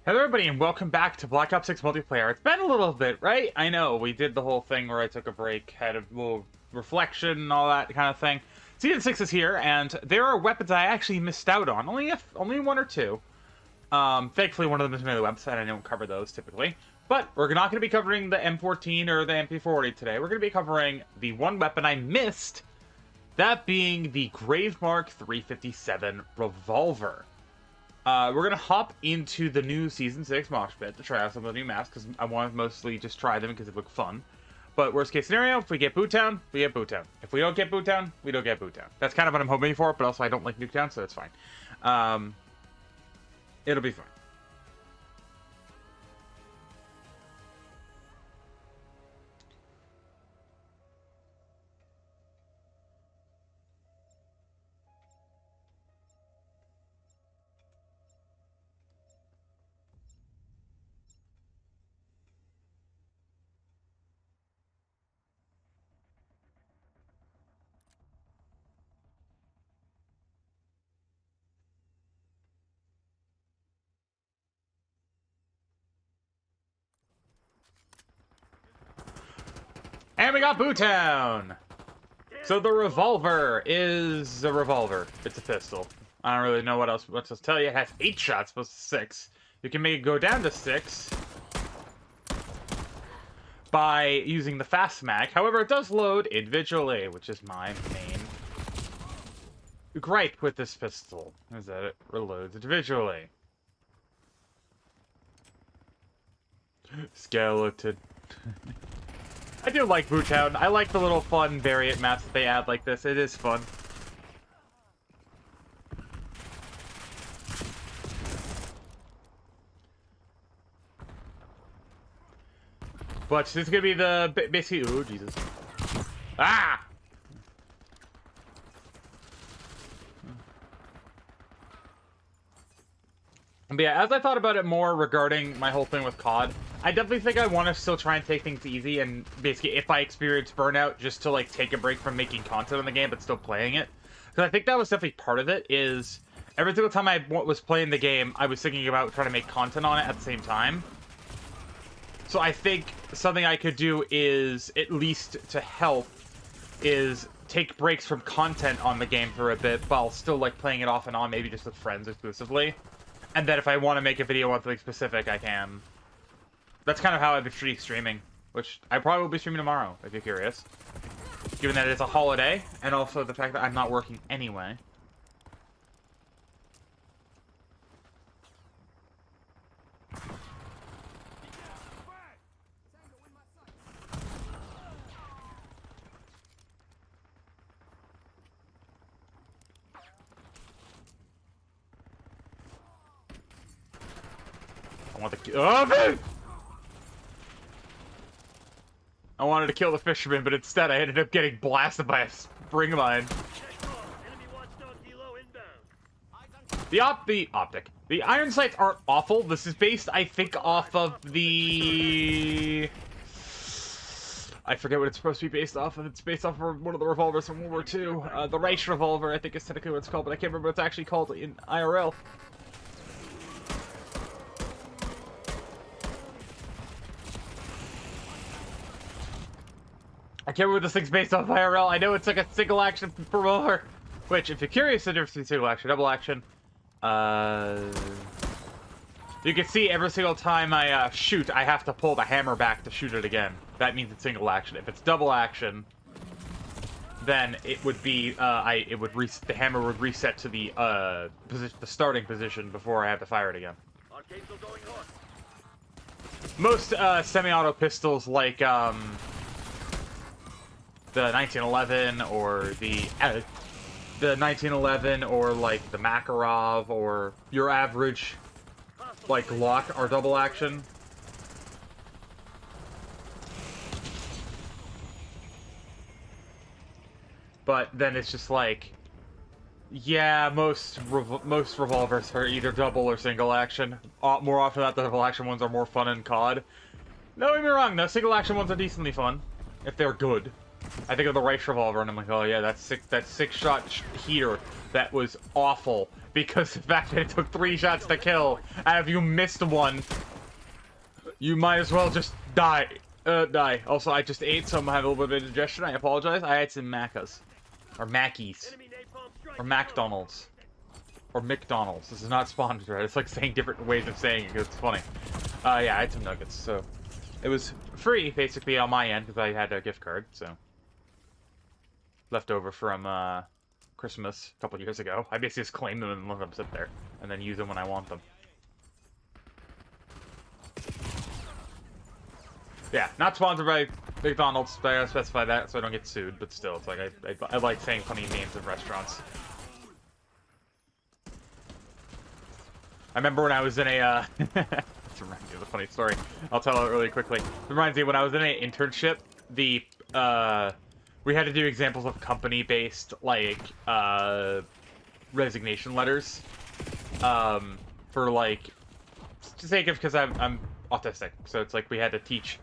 Hello everybody and welcome back to Black Ops 6 multiplayer. It's been a little bit, right? I know, we did the whole thing where I took a break, had a little reflection and all that kind of thing. Season 6 is here, and there are weapons I actually missed out on. Only one or two. Thankfully one of them is made the website, I don't cover those typically. But we're not going to be covering the M14 or the MP40 today. We're going to be covering the one weapon I missed, that being the Gravemark 357 revolver. We're going to hop into the new Season 6 mosh pit to try out some of the new maps, because I want to mostly just try them because they look fun. But worst case scenario, if we get Boot Town, we get Boot Town. If we don't get Boot Town, we don't get Boot Town. That's kind of what I'm hoping for, but also I don't like Nuketown, so it's fine. It'll be fine. And we got Boot Town! So the revolver is a revolver. It's a pistol. I don't really know what else to tell you. It has 8 shots, opposed to 6. You can make it go down to 6 by using the fast mag. However, it does load individually, which is my main gripe with this pistol, is that it reloads individually. Skeleton. I do like Boot Town. I like the little fun variant maps that they add like this. It is fun. But this is gonna be the basically. Oh Jesus! Ah! But yeah, as I thought about it more regarding my whole thing with COD, I definitely think I want to still try and take things easy, and basically, if I experience burnout, just to like take a break from making content on the game, but still playing it. Because I think that was definitely part of it, is every single time I was playing the game, I was thinking about trying to make content on it at the same time. So I think something I could do is, at least to help, is take breaks from content on the game for a bit, while still like playing it off and on, maybe just with friends exclusively. And then if I want to make a video on something specific, I can. That's kind of how I've been streaming, which I probably will be streaming tomorrow, if you're curious. Given that it's a holiday, and also the fact that I'm not working anyway. I want the... Oh, man! I wanted to kill the fisherman, but instead I ended up getting blasted by a spring mine. The optic. The iron sights aren't awful. This is based, I think, off of the... I forget what it's supposed to be based off of. It's based off of one of the revolvers from World War II. The Reich revolver, I think is technically what it's called, but I can't remember what it's actually called in IRL. I can't remember what this thing's based off IRL. I know it's like a single action revolver. Which, if you're curious the difference between single action and double action, you can see every single time I shoot, I have to pull the hammer back to shoot it again. That means it's single action. If it's double action, then it would be the hammer would reset to the the starting position before I have to fire it again. Most semi-auto pistols like the 1911 or the 1911 or like the Makarov or your average like Glock are double action. But then it's just like, yeah, most revolvers are either double or single action. More often than not, the double action ones are more fun in COD. Don't get me wrong, the single action ones are decently fun if they're good. I think of the Reich revolver, and I'm like, oh yeah, that six shot heater that was awful because the fact that it took 3 shots to kill, and if you missed one, you might as well just die. Die. Also, I just ate, so I'm having a little bit of indigestion. I apologize. I had some Maccas. Or Mackies. Or McDonald's. Or McDonald's. This is not sponsored, right? It's like saying different ways of saying it because it's funny. Yeah, I had some nuggets, so... It was free, basically, on my end, because I had a gift card, so... Left over from, Christmas a couple years ago. I basically just claim them and let them sit there. And then use them when I want them. Yeah, not sponsored by McDonald's, but I gotta specify that so I don't get sued, but still, it's like, I like saying funny names of restaurants. I remember when I was in a, this reminds me of a funny story. I'll tell it really quickly. It reminds me, when I was in an internship, we had to do examples of company-based, like, resignation letters, for, like, to sake of, because I'm autistic, so it's like they had to teach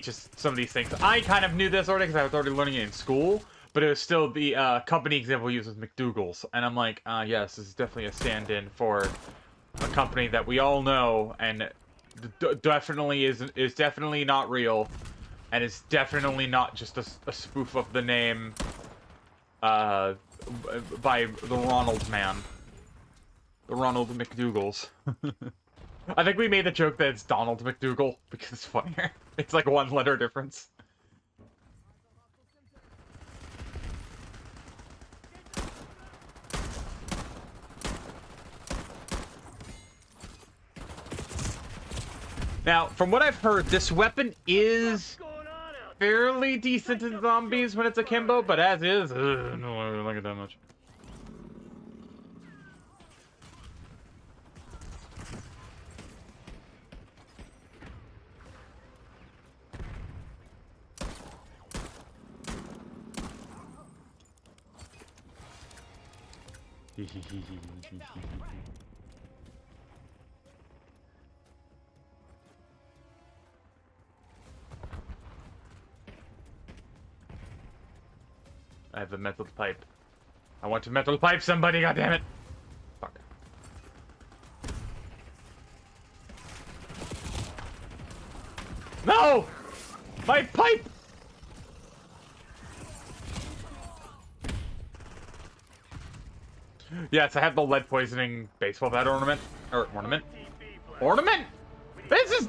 us some of these things. I kind of knew this already because I was already learning it in school, but it was still the company example used with McDougal's, and I'm like, yes, this is definitely a stand-in for a company that we all know, and definitely is definitely not real, and it's definitely not just a spoof of the name by the Ronald man, the Ronald McDougal's. I think we made the joke that it's Donald McDougal because it's funnier. It's like 1 letter difference. Now, from what I've heard, this weapon is fairly decent in zombies when it's akimbo, but as is, no, I don't like it that much. I have a metal pipe. I want to metal pipe somebody, goddammit! Fuck. No! My pipe! Yes, I have the lead poisoning baseball bat ornament. Or ornament? Ornament? This is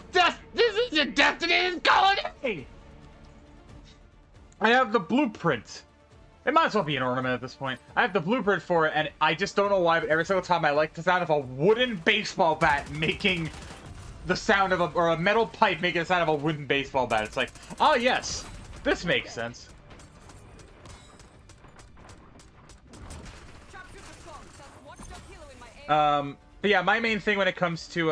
your destiny colony! I have the blueprint. It might as well be an ornament at this point. I have the blueprint for it, and I just don't know why, but every single time I like the sound of a wooden baseball bat making the sound of or a metal pipe making the sound of a wooden baseball bat. It's like, oh yes, this makes sense. But yeah, my main thing when it comes to,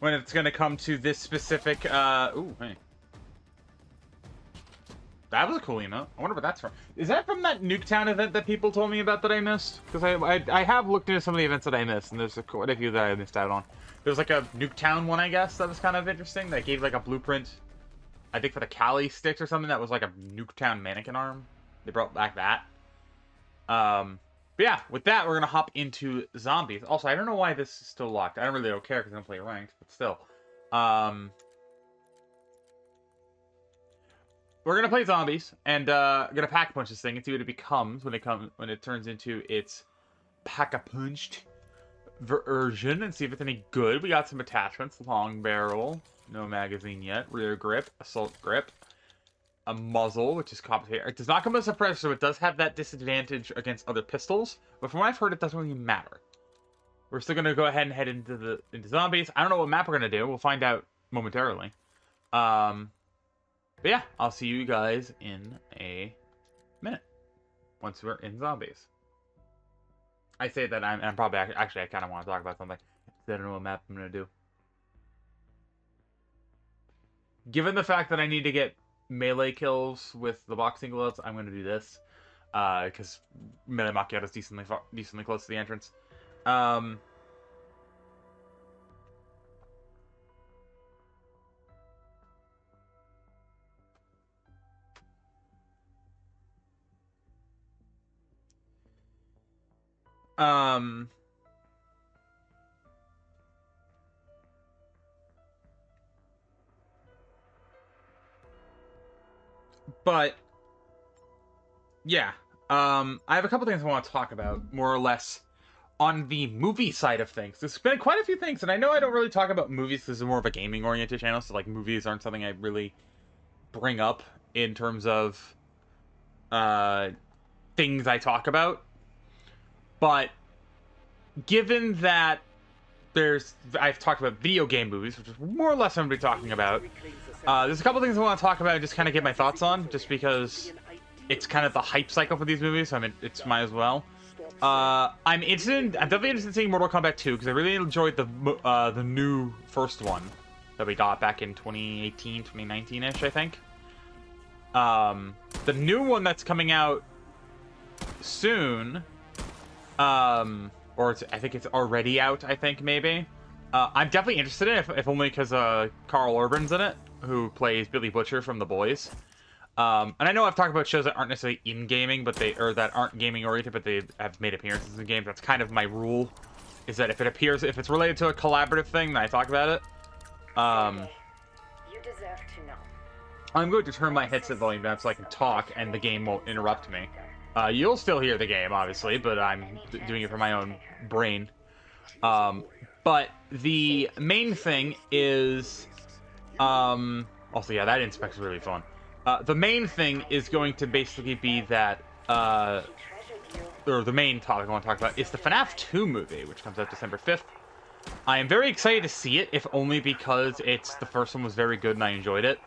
when it's gonna come to this specific, ooh, hey. That was a cool emote. I wonder what that's from. Is that from that Nuketown event that people told me about that I missed? Because I have looked into some of the events that I missed, and there's quite a few that I missed out on. There's like a Nuketown one, I guess, that was kind of interesting. That gave like a blueprint, I think for the Cali sticks or something, that was like a Nuketown mannequin arm. They brought back that. But yeah, with that, we're gonna hop into zombies. Also, I don't know why this is still locked. I don't care because I don't play ranked, but still. We're gonna play zombies, and gonna pack punch this thing and see what it becomes when it turns into its pack-a-punched version, and see if it's any good. We got some attachments: long barrel, no magazine yet, rear grip, assault grip, a muzzle, which is compensated. It does not come with a suppressor, so it does have that disadvantage against other pistols. But from what I've heard, it doesn't really matter. We're still gonna go ahead and head into zombies. I don't know what map we're gonna do. We'll find out momentarily. But yeah, I'll see you guys in a minute once we're in zombies. I say that I'm probably actually I kind of want to talk about something. I don't know what map I'm gonna do. Given the fact that I need to get melee kills with the boxing gloves, I'm gonna do this because melee macchiato is decently close to the entrance. Um, but yeah, I have a couple things I want to talk about, more or less, on the movie side of things. There's been quite a few things, and I know I don't really talk about movies because it's more of a gaming-oriented channel, so like movies aren't something I really bring up in terms of things I talk about. But given that I've talked about video game movies, which is more or less what I'm going to be talking about. There's a couple things I want to talk about and just kind of get my thoughts on, just because it's kind of the hype cycle for these movies, so it's might as well. I'm definitely interested in seeing Mortal Kombat 2, because I really enjoyed the new first one that we got back in 2018, 2019-ish, I think. The new one that's coming out soon, or I think it's already out, I think, maybe. I'm definitely interested in it, if only because Carl Urban's in it, who plays Billy Butcher from The Boys. And I know I've talked about shows that aren't necessarily in gaming, that aren't gaming oriented, but they have made appearances in games. That's kind of my rule, is that if it's related to a collaborative thing, then I talk about it. You deserve to know. I'm going to turn my headset volume down so I can talk, and the game won't interrupt me. You'll still hear the game, obviously, but I'm doing it for my own brain. But the main thing is, also, yeah, that inspect's really fun. The main thing is going to basically be that, or the main topic I want to talk about is the FNAF 2 movie, which comes out December 5th. I am very excited to see it, if only because the first one was very good and I enjoyed it.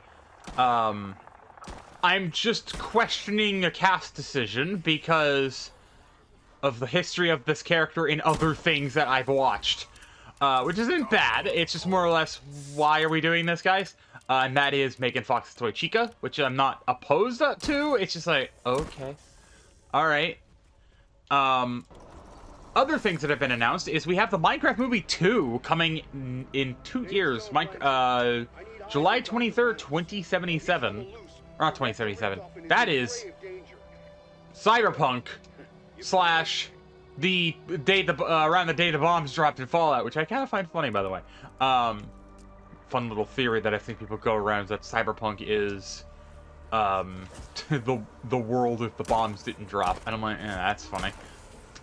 I'm just questioning a cast decision because of the history of this character in other things that I've watched. Which isn't bad, it's just more or less, why are we doing this, guys? And that is Megan Fox's toy Chica, which I'm not opposed to, it's just like, okay. Alright. Other things that have been announced is we have the Minecraft Movie 2 coming in 2 years. July 23rd, 2077. Or not 2077. That is Cyberpunk / the day around the day the bombs dropped in Fallout, which I kind of find funny, by the way. Fun little theory that I think people go around is that Cyberpunk is the world if the bombs didn't drop, and I'm like, that's funny.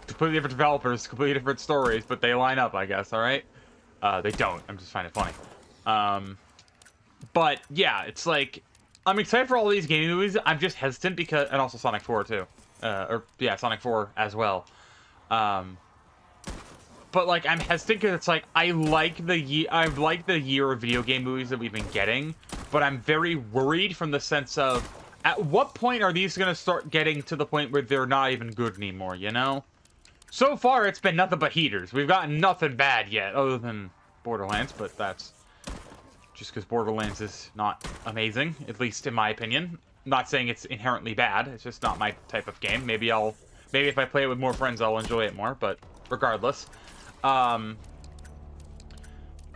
Completely different developers, completely different stories, but they line up, I guess. All right, they don't. I'm just finding it funny. But yeah, it's like I'm excited for all these gaming movies. I'm just hesitant because, and also Sonic 4 too, Sonic 4 as well. But like I'm hesitant because it's like I like the year of video game movies that we've been getting, but I'm very worried from the sense of at what point are these gonna start getting to the point where they're not even good anymore, you know? So far it's been nothing but heaters. We've gotten nothing bad yet, other than Borderlands, but that's just because Borderlands is not amazing, at least in my opinion. I'm not saying it's inherently bad, it's just not my type of game. Maybe if I play it with more friends, I'll enjoy it more, but regardless.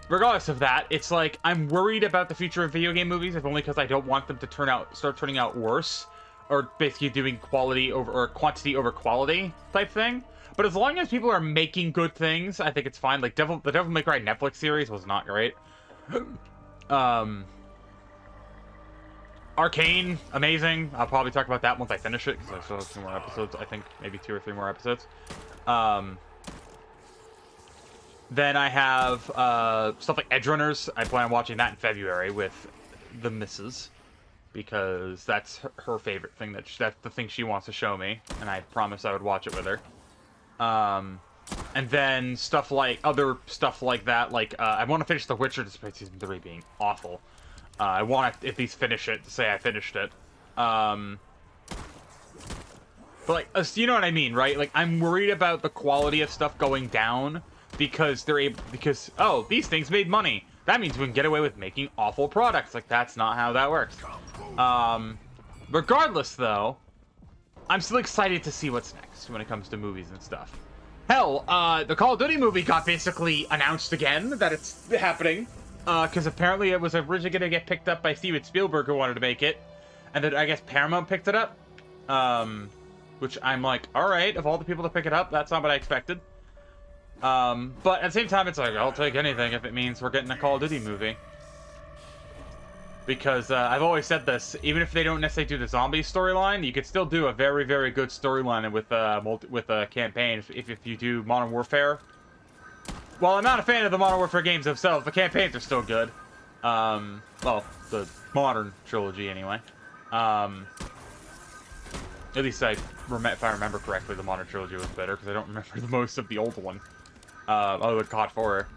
Regardless of that, it's like, I'm worried about the future of video game movies, if only because I don't want them to start turning out worse, or basically doing quantity over quality type thing. But as long as people are making good things, I think it's fine. Like, the Devil May Cry Netflix series was not great. Arcane, amazing. I'll probably talk about that once I finish it, because I still have 2 more episodes. I think maybe 2 or 3 more episodes. Then I have stuff like Edgerunners. I plan on watching that in February with the missus, because that's her favorite thing. That's the thing she wants to show me, and I promised I would watch it with her. And then other stuff like that. Like I want to finish The Witcher, despite season 3 being awful. I want to at least finish it to say I finished it. But like, you know what I mean, right? Like, I'm worried about the quality of stuff going down because these things made money. That means we can get away with making awful products. Like, that's not how that works. Regardless, though, I'm still excited to see what's next when it comes to movies and stuff. Hell, the Call of Duty movie got basically announced again that it's happening. Because apparently it was originally going to get picked up by Steven Spielberg, who wanted to make it. And then I guess Paramount picked it up. which I'm like, all right, of all the people to pick it up, that's not what I expected. But at the same time, it's like, I'll take anything if it means we're getting a Call of Duty movie. Because I've always said this, even if they don't necessarily do the zombie storyline, you could still do a very, very good storyline with a campaign if you do Modern Warfare. While I'm not a fan of the Modern Warfare games themselves, the campaigns are still good. Well, the modern trilogy anyway. At least if I remember correctly, the modern trilogy was better, because I don't remember the most of the old one. Other than COD 4.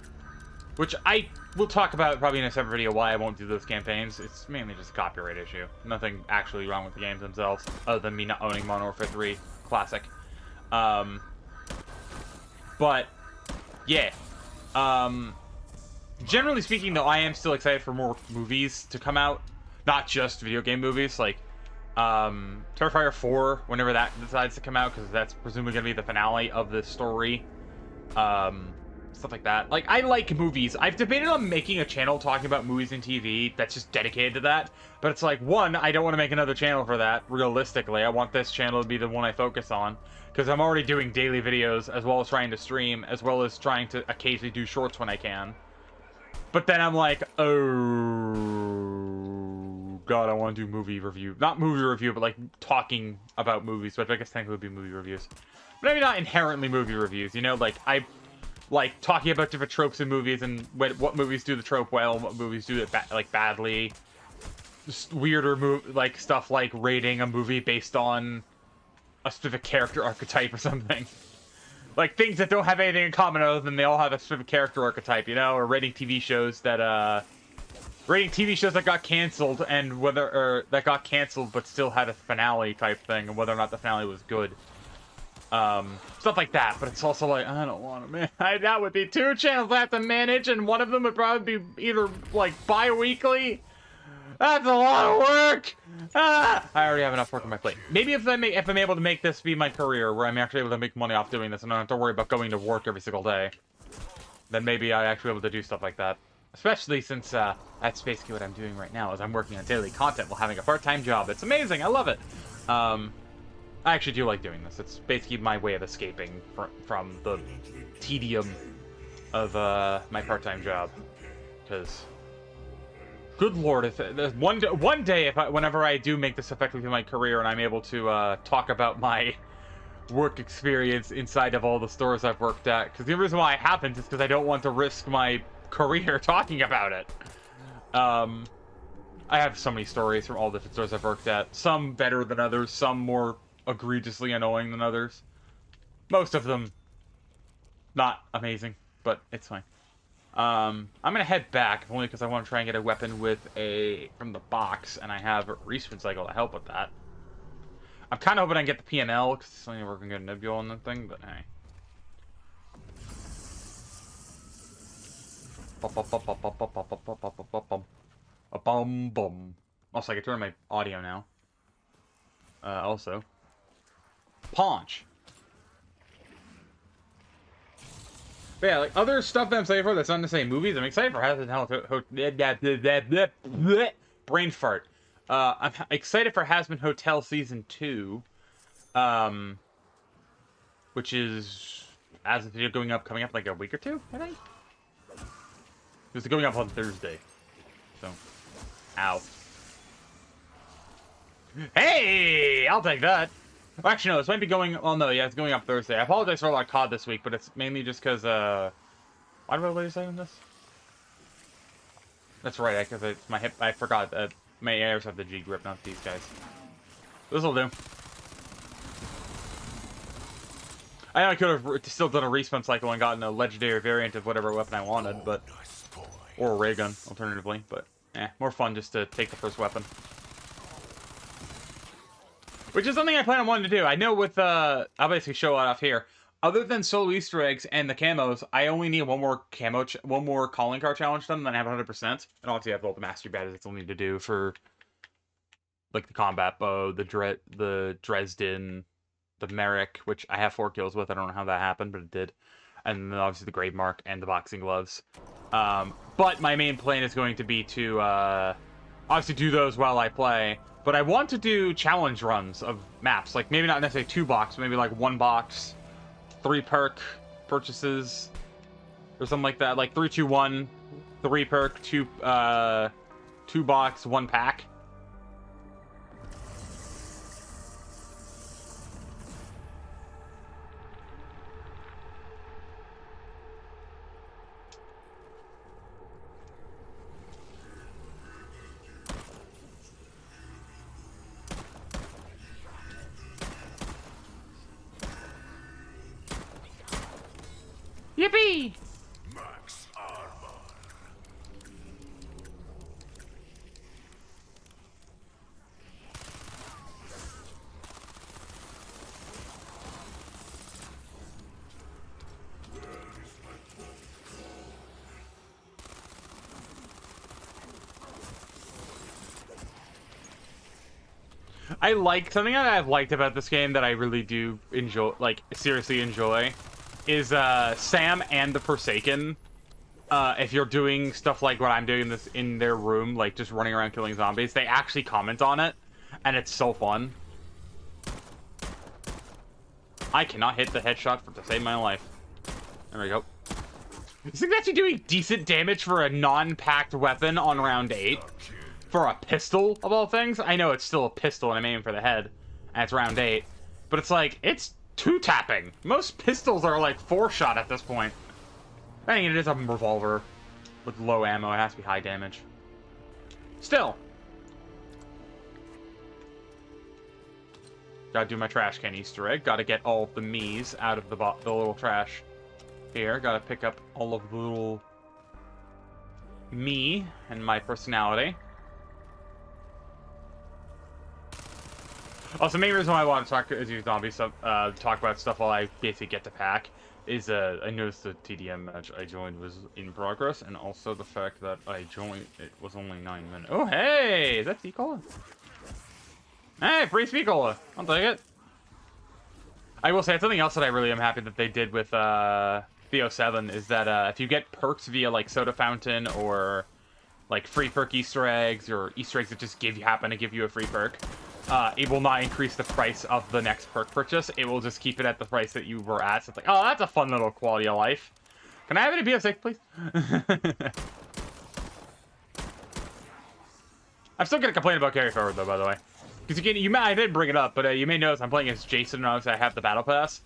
Which I will talk about probably in a separate video why I won't do those campaigns. It's mainly just a copyright issue. Nothing actually wrong with the games themselves, other than me not owning Modern Warfare 3 Classic. But, yeah. Generally speaking, though, I am still excited for more movies to come out. Not just video game movies, like, Terrifier 4, whenever that decides to come out, because that's presumably going to be the finale of the story. Stuff like that. Like, I like movies. I've debated on making a channel talking about movies and TV that's just dedicated to that. But it's like, one, I don't want to make another channel for that, realistically. I want this channel to be the one I focus on. Because I'm already doing daily videos, as well as trying to stream, as well as trying to occasionally do shorts when I can. But then I'm like, oh, God, I want to do movie review. Not movie review, but like talking about movies, which I guess technically would be movie reviews. But maybe not inherently movie reviews, you know? Like, I like talking about different tropes in movies and what movies do the trope well, and what movies do it badly. Just weirder like stuff like rating a movie based on a specific character archetype or something. Like things that don't have anything in common other than they all have a specific character archetype, you know, or rating TV shows that got canceled and that got canceled but still had a finale type thing, and whether or not the finale was good. Stuff like that, but it's also like, I don't want to, man. That would be 2 channels I have to manage, and one of them would probably be either, like, bi-weekly. That's a lot of work! Ah! I already have enough work on my plate. Maybe if I'm able to make this be my career, where I'm actually able to make money off doing this, and I don't have to worry about going to work every single day, then maybe I actually be able to do stuff like that. Especially since, that's basically what I'm doing right now, is I'm working on daily content while having a part-time job. It's amazing, I love it. I actually do like doing this. It's basically my way of escaping from the tedium of my part-time job. Because, good lord, if there's one day, whenever I do make this effectively my career and I'm able to talk about my work experience inside of all the stores I've worked at, because the reason why it happens is because I don't want to risk my career talking about it. I have so many stories from all the different stores I've worked at. Some better than others, some more egregiously annoying than others. Most of them not amazing, but it's fine. I'm gonna head back only because I want to try and get a weapon from the box, and I have a respawn cycle to help with that. I'm kind of hoping I can get the P&L because it's only we're gonna get a Nebula on the thing, but hey. Also, I can turn my audio now. Also. Paunch. But yeah, like other stuff that I'm excited for that's not necessarily movies. I'm excited for brain fart. I'm excited for Hazbin Hotel Season 2. Which is as the video coming up like a week or two, I think. It's going up on Thursday. So ow. Hey! I'll take that. Well, actually, no, this might be going... Well, no, yeah, it's going up Thursday. I apologize for a lot of COD this week, but it's mainly just because, Why did I really say on this? That's right, because it's my hip... I forgot that my airs have the G grip, not these guys. This'll do. I know I could have still done a respawn cycle and gotten a legendary variant of whatever weapon I wanted, but... Or a ray gun, alternatively, but... more fun just to take the first weapon. Which is something I plan on wanting to do. I know with, I'll basically show it off here. Other than solo Easter eggs and the camos, I only need one more calling card challenge done, and then I have 100%. And obviously I have all the mastery badges I still need to do for, like, the combat bow, the Dresden, the Merrick, which I have 4 kills with. I don't know how that happened, but it did. And then obviously the Gravemark and the boxing gloves. But my main plan is going to be to, obviously do those while I play. But I want to do challenge runs of maps, like maybe not necessarily 2 box, maybe like 1 box, 3 perk purchases, or something like that. Like 3, 2, 1, 3 perk, 2 box, 1 pack. Yippee! Max armor. I like something that I've liked about this game that I really do enjoy, like seriously enjoy, is Sam and the Forsaken. If you're doing stuff like what I'm doing in their room, like just running around killing zombies, they actually comment on it, and it's so fun. I cannot hit the headshot to save my life. There we go. This thing's actually doing decent damage for a non-packed weapon on round 8. For a pistol, of all things. I know it's still a pistol and I'm aiming for the head, and it's round 8. But it's like, it's 2-tapping. Most pistols are like 4-shot at this point. I think it is a revolver with low ammo. It has to be high damage. Still. Gotta do my trash can Easter egg. Gotta get all of the me's out of the little trash. Here, gotta pick up all of the little me and my personality. Also, the main reason why I want to talk to zombies, talk about stuff while I basically get to pack, is I noticed the TDM match I joined was in progress, and also the fact that I joined, it was only 9 minutes. Oh, hey! Is that Speakola? Hey, free Speakola! I'll take it. I will say, something else that I really am happy that they did with Theo 7 is that if you get perks via, like, Soda Fountain, or, like, free perk Easter eggs, or Easter eggs that just happen to give you a free perk, it will not increase the price of the next perk purchase. It will just keep it at the price that you were at. So it's like, oh, that's a fun little quality of life. Can I have any BO6, please? I'm still gonna complain about carry forward though, by the way, because I didn't bring it up, but you may notice I'm playing as Jason, and obviously I have the battle pass.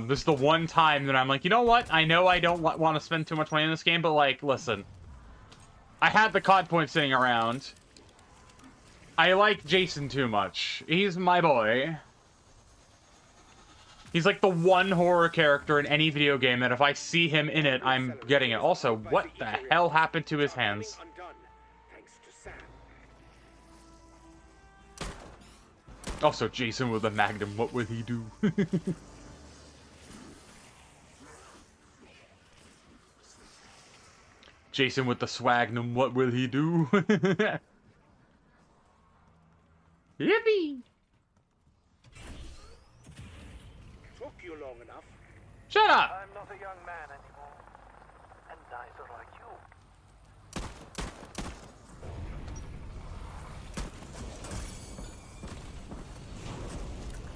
This is the one time that I'm like, you know what? I know I don't want to spend too much money in this game, but like, listen, I had the COD points sitting around. I like Jason too much. He's my boy. He's like the one horror character in any video game that if I see him in it, I'm getting it. Also, what the hell happened to his hands? Also, Jason with a magnum, what will he do? Jason with the swagnum, what will he do? Yippee! Took you long enough. Shut up! I'm not a young man anymore, and neither are you.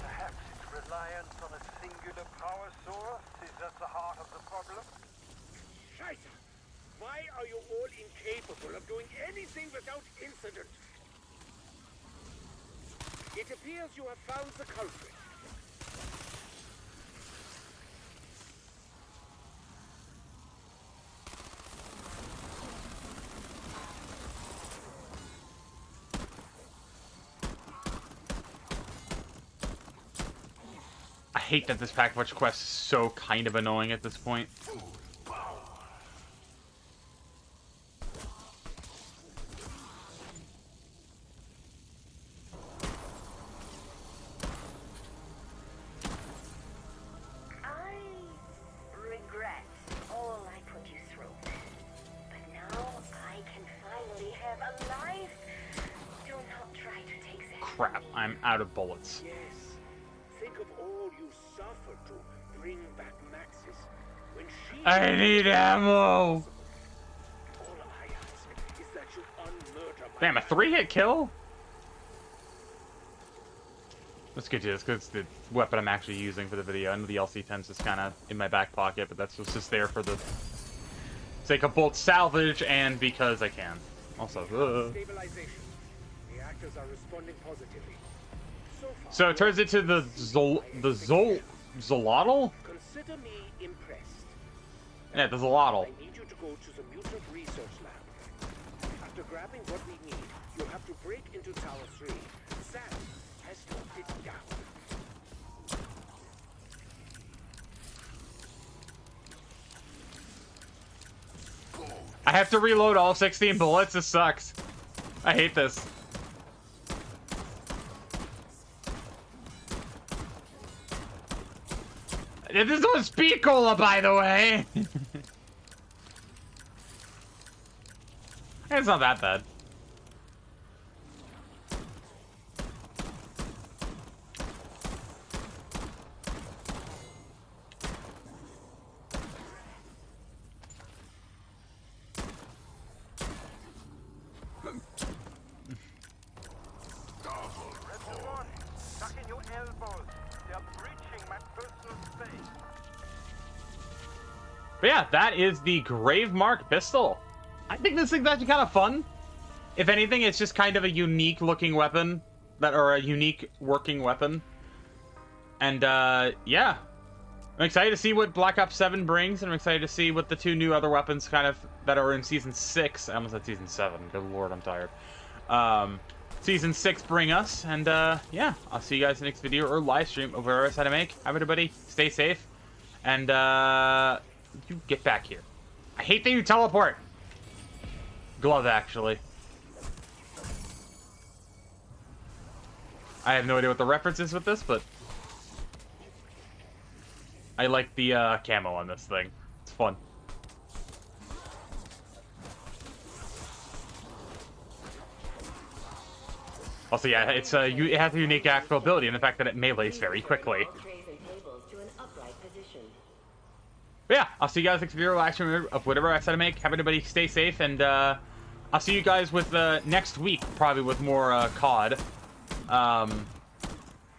Perhaps its reliance on a singular power source is at the heart of the problem. Scheiße! Why are you all incapable of doing anything without incident? It appears you have found the culprit. I hate that this pack-a-punch quest is so kind of annoying at this point. Crap, I'm out of bullets. Yes. Think of all you suffered to bring back Maxis when she... I need ammo! All I ask is that you unmurder my... Damn, a 3-hit kill? Let's get to this, because it's the weapon I'm actually using for the video. I know the LC-10's just kind of in my back pocket, but that's just there for the sake of both salvage and because I can. Also, Stabilization. Reactors are responding positively. So it turns into the Zolotl? Consider me impressed. Yeah, the Zolotl. I need you to go to the mutant research lab. After grabbing what we need, you'll have to break into Tower 3. Sam, test your fit down. I have to reload all 16 bullets. This sucks. I hate this. This was speed cola, by the way. It's not that bad. But yeah, that is the Gravemark pistol. I think this thing's actually kind of fun. If anything, it's just kind of a unique looking weapon, or a unique working weapon. And yeah, I'm excited to see what Black Ops 7 brings, and I'm excited to see what the two new other weapons kind of that are in Season 6. I almost said Season 7. Good lord, I'm tired. Season 6 bring us, and yeah, I'll see you guys in the next video or live stream of whatever I decide to make. Everybody, stay safe, and you get back here. I hate that you teleport. Glove, actually. I have no idea what the reference is with this, but I like the camo on this thing. It's fun. Also, yeah, it has a unique actual ability in the fact that it melees very quickly. But yeah, I'll see you guys next video reaction of whatever I said to make. Have everybody stay safe, and I'll see you guys with next week, probably with more COD.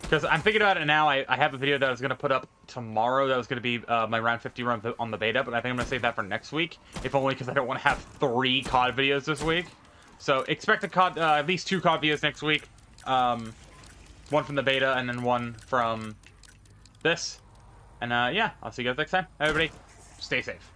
Because I'm thinking about it now. I have a video that I was going to put up tomorrow that was going to be my round 50 run on the beta, but I think I'm going to save that for next week, if only because I don't want to have 3 COD videos this week. So expect a COD, at least 2 COD videos next week. One from the beta and then one from this. And yeah, I'll see you guys next time. Everybody, stay safe.